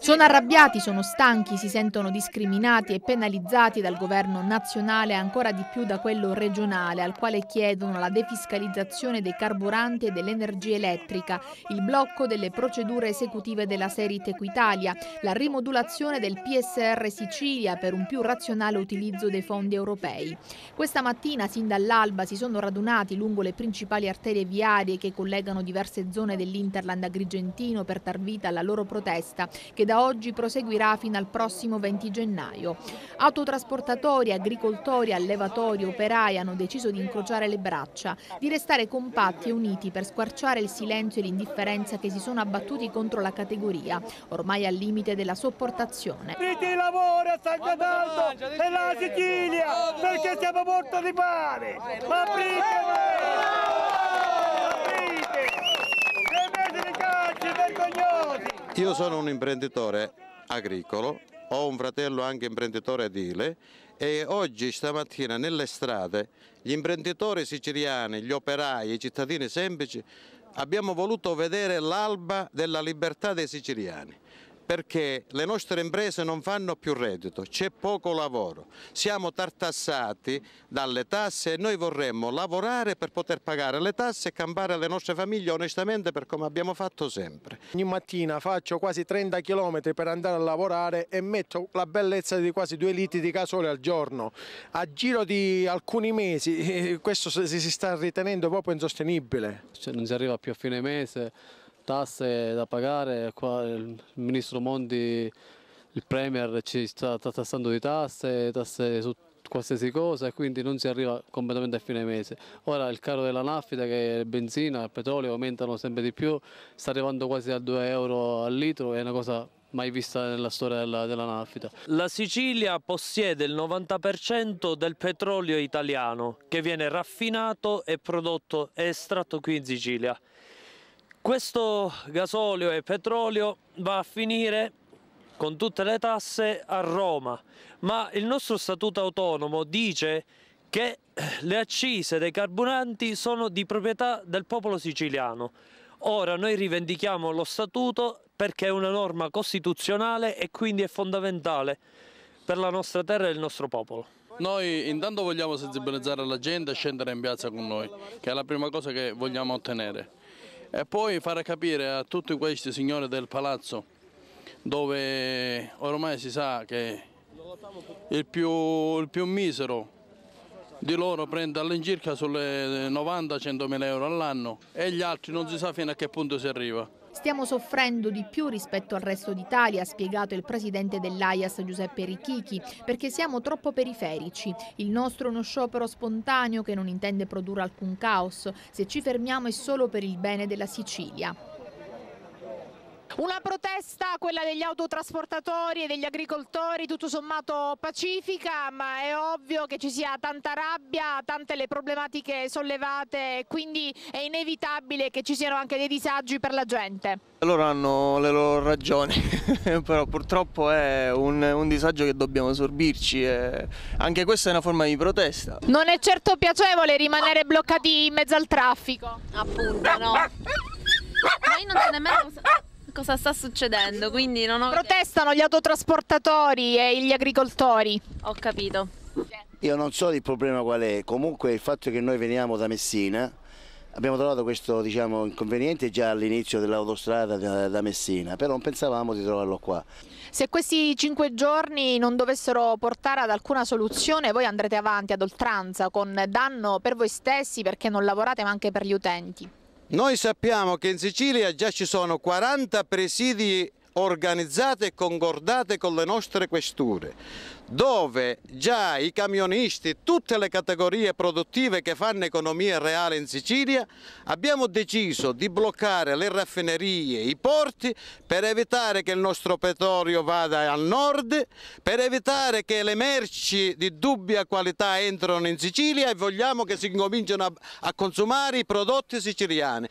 Sono arrabbiati, sono stanchi, si sentono discriminati e penalizzati dal governo nazionale e ancora di più da quello regionale, al quale chiedono la defiscalizzazione dei carburanti e dell'energia elettrica, il blocco delle procedure esecutive della Serit Equitalia, la rimodulazione del PSR Sicilia per un più razionale utilizzo dei fondi europei. Questa mattina, sin dall'alba, si sono radunati lungo le principali arterie viarie che collegano diverse zone dell'Interland agrigentino per dar vita alla loro protesta, che da oggi proseguirà fino al prossimo 20 gennaio. Autotrasportatori, agricoltori, allevatori, operai hanno deciso di incrociare le braccia, di restare compatti e uniti per squarciare il silenzio e l'indifferenza che si sono abbattuti contro la categoria, ormai al limite della sopportazione. Aprite i lavori a San Cataldo e la Sicilia, perché siamo morti di fame! Aprite! Aprite! 3 mesi di caccia, vergognosi! Io sono un imprenditore agricolo, ho un fratello anche imprenditore edile e oggi, stamattina, nelle strade, gli imprenditori siciliani, gli operai, i cittadini semplici, abbiamo voluto vedere l'alba della libertà dei siciliani. Perché le nostre imprese non fanno più reddito, c'è poco lavoro, siamo tartassati dalle tasse e noi vorremmo lavorare per poter pagare le tasse e campare le nostre famiglie onestamente per come abbiamo fatto sempre. Ogni mattina faccio quasi 30 km per andare a lavorare e metto la bellezza di quasi 2 litri di gasolio al giorno. A giro di alcuni mesi questo si sta ritenendo proprio insostenibile. Non si arriva più a fine mese. Tasse da pagare, qua il ministro Monti, il premier ci sta tassando di tasse su qualsiasi cosa e quindi non si arriva completamente a fine mese. Ora il caro della nafta, che è benzina, il petrolio aumentano sempre di più, sta arrivando quasi a 2 euro al litro, è una cosa mai vista nella storia della nafta. La Sicilia possiede il 90% del petrolio italiano che viene raffinato e prodotto e estratto qui in Sicilia. Questo gasolio e petrolio va a finire con tutte le tasse a Roma, ma il nostro statuto autonomo dice che le accise dei carburanti sono di proprietà del popolo siciliano. Ora noi rivendichiamo lo statuto perché è una norma costituzionale e quindi è fondamentale per la nostra terra e il nostro popolo. Noi intanto vogliamo sensibilizzare la gente a scendere in piazza con noi, che è la prima cosa che vogliamo ottenere. E poi fare capire a tutti questi signori del palazzo, dove ormai si sa che il più misero di loro prende all'incirca sulle 90-100 mila euro all'anno e gli altri non si sa fino a che punto si arriva. Stiamo soffrendo di più rispetto al resto d'Italia, ha spiegato il presidente dell'AIAS Giuseppe Richichi, perché siamo troppo periferici. Il nostro è uno sciopero spontaneo che non intende produrre alcun caos. Se ci fermiamo è solo per il bene della Sicilia. Una protesta, quella degli autotrasportatori e degli agricoltori, tutto sommato pacifica, ma è ovvio che ci sia tanta rabbia, tante le problematiche sollevate, quindi è inevitabile che ci siano anche dei disagi per la gente. Loro hanno le loro ragioni, però purtroppo è un disagio che dobbiamo sorbirci e anche questa è una forma di protesta. Non è certo piacevole rimanere bloccati in mezzo al traffico. Appunto, no. Ma io non so nemmeno cosa sta succedendo, quindi non ho... Protestano gli autotrasportatori e gli agricoltori. Ho capito. Io non so il problema qual è, comunque il fatto che noi veniamo da Messina, abbiamo trovato questo inconveniente già all'inizio dell'autostrada da Messina, però non pensavamo di trovarlo qua. Se questi 5 giorni non dovessero portare ad alcuna soluzione, voi andrete avanti ad oltranza, con danno per voi stessi perché non lavorate ma anche per gli utenti. Noi sappiamo che in Sicilia già ci sono 40 presidi organizzati e concordati con le nostre questure, dove già i camionisti, tutte le categorie produttive che fanno economia reale in Sicilia, abbiamo deciso di bloccare le raffinerie, i porti, per evitare che il nostro petrolio vada al nord, per evitare che le merci di dubbia qualità entrano in Sicilia e vogliamo che si incominciano a consumare i prodotti siciliani.